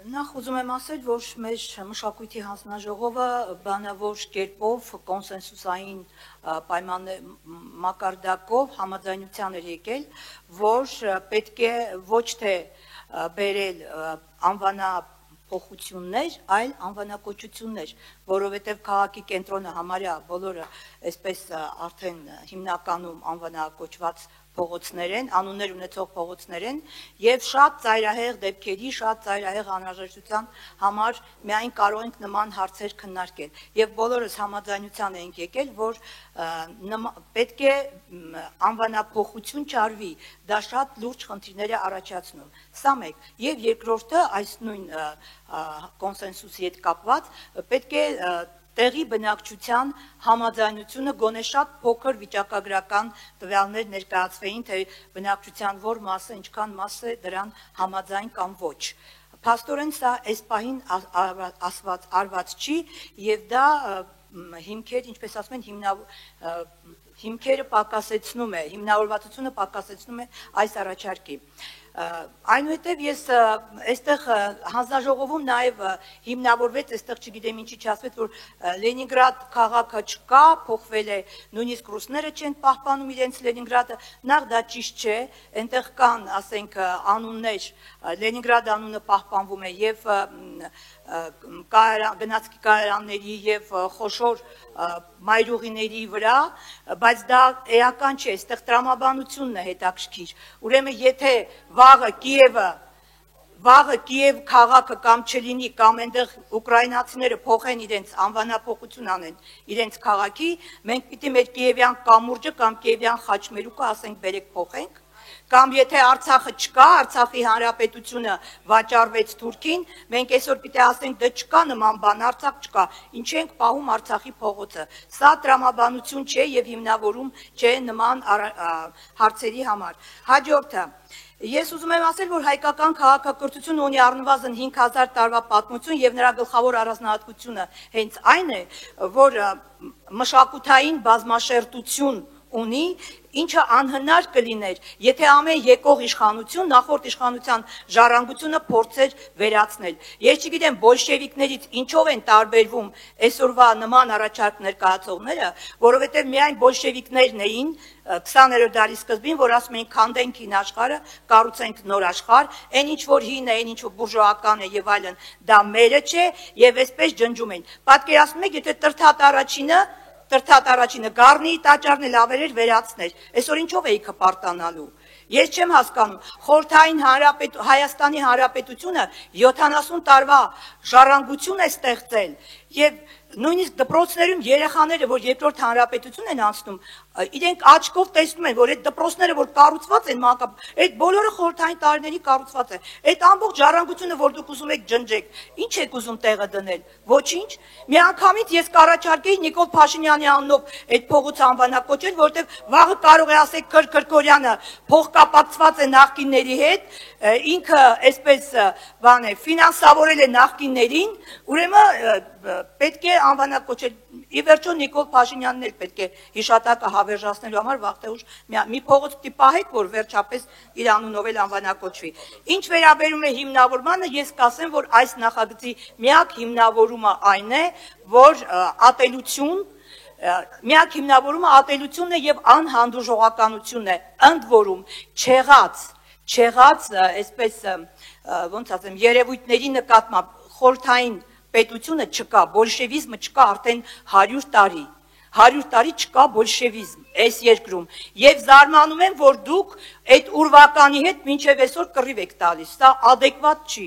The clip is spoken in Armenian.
Նախ ուզում եմ ասել, որ մեր մշակույթի հանձնաժողովը բանավոր կերպով կոնսենսուսային մակարդակով համաձայնության էր եկել, որ պետք է ոչ թե բերել անվանափոխություններ, այլ անվանակոչություններ, որովհետև քաղաքի կենտրոնը համարյա բոլորը այսպես արդեն հիմնականում անվանակոչված փողոցներ են, անուններ ունեցող փողոցներ են, եւ շատ ծայրահեղ դեպքերի, շատ ծայրահեղ անհրաժեշտության համար միայն կարող ենք նման հարցեր քննարկել։ Եվ բոլորս համաձայնության ենք եկել, որ պետք է անվանափոխություն չարվի, դա շատ լուրջ խնդիրներ է առաջացնում։ Սա մեկ, եւ երկրորդը, այս նույն կոնսենսուսի հետ կապված, պետք է տեղի բնակչության համաձայնությունը գոնե շատ փոքր վիճակագրական տվյալներ ներկայացվեին, թե բնակչության որ մասը, ինչքան մասը դրան համաձայն կամ ոչ։ Փաստորեն սա այս պահին արված չի, եւ դա հիմքեր, ինչպես ասում են, հիմքերը պակասեցնում է, հիմնավորվածությունը պակասեցնում է այս առաջարկի։ Այնուհետև ես այստեղ հանձնաժողովում նաև հիմնավորվեց, այստեղ չգիտեմ ինչի չասվեց, որ Լենինգրադ քաղաքը չկա, փոխվել է, նույնիսկ ռուսները չեն պահպանում իրենց Լենինգրադը, նախ դա ճիշտ չէ, այնտեղ կան, ասենք, անուններ, Լենինգրադ անունը պահպանվում է եւ գնացքի կայարանների եւ խոշոր մայրուղիների վրա, բայց դա էական չէ, այստեղ տրամաբանությունն է հետաքրքիր։ Ուրեմն եթե վաղը Կիև քաղաքը կամ չլինի, կամ այնտեղ ուկրաինացիները փոխեն իրենց անվանափոխություն անեն իրենց քաղաքի, մենք պիտի մեր կիևյան կամուրջը կամ կիևյան խաչմերուկը ասենք բերեք փոխենք, կամ եթե Արցախը չկա, Արցախի հանրապետությունը վաճառվեց Թուրքին, մենք այսօր պիտի ասենք դե չկա նման բան, Արցախ չկա, ինչ ենք պահում Արցախի փողոցը։ Սա տրամաբանություն չէ եւ հիմնավորում չէ նման հարցերի համար։ Հաջորդը Ես ուզում եմ ասել, որ հայկական քաղաքակրթությունը ունի առնվազն 5000 տարվա պատմություն եւ նրա գլխավոր առանձնահատկությունը հենց այն է, որ մշակութային բազմաշերտություն ունի, ինչը անհնար կլիներ, եթե ամեն եկող իշխանություն նախորդ իշխանության ժառանգությունը փորձեր վերացնել։ Ես չգիտեմ բոլշևիկներից ինչով են տարբերվում այսօրվա նման առաջարկ ներկայացողները, որովհետև միայն բոլշևիկներն էին 20-րդ դարի սկզբին, որ ասում էին քանդենք հին աշխարհը, կառուցենք նոր աշխարհ, այն ինչ որ հին է, այն ինչ որ բուրժուական է եւ այլն, դա մերը չէ եւ այսպես ջնջում են։ Պատկերացնում եք, եթե Տրթատ առաջինը գառնի տաճարն էլ ավերեր վերացներ, այսօր ինչով էի կպարտանալու։ Ես չեմ հասկանում, խորհրդային Հայաստանի Հանրապետությունը 70 տարվա ժառանգություն է ստեղծել եւ նույնիսկ դպրոցներում երեխաները, որ երկրորդ հանրապետություն են անցնում, իրենք աչքով տեսնում են, որ այդ դպրոցները, որ կառուցված են մանկապ, այդ բոլորը խորհրդային տարիների կառուցված է։ Այդ ամբողջ ժառանգությունը, որ դուք ուզում եք ջնջեք, ինչ եք ուզում տեղը դնել։ Ոչինչ։ Միանգամից ես կառաջարկեի Նիկոլ Փաշինյանի անունով այդ փողոցը անվանակոչել, որովհետև վաղը կարող է ասել Քրքորյանը փոխկապակցված է նախկինների հետ, ինքը այսպես բան է, ֆինանսավորել է նախկիններին, ուրեմն պետք է անվանակոչել։ Ի վերջո Նիկոլ Փաշինյանն էլ պետք է հիշատակը հավերժացնելու համար վաղտեղուշ մի փողոց պիտի պահեք, որ վերջապես իր անունով էլ անվանակոչվի։ Ինչ վերաբերում է հիմնավորմանը, ես կասեմ, որ այս նախագծի միակ հիմնավորումը այն է, որ միակ հիմնավորումը ատելությունն է եւ անհանդուրժողականությունն է, ընդ որում չեղած, այսպես ոնց ասեմ, երևույթների նկատմամբ խորհրդային պետությունը չկա, բոլշևիզմը չկա արդեն 100 տարի։ 100 տարի չկա բոլշևիզմ այս երկրում։ Եվ զարմանում եմ, որ դուք այդ ուրվականի հետ մինչև այսօր կռիվ եք տալիս։ Սա ադեկվատ չի։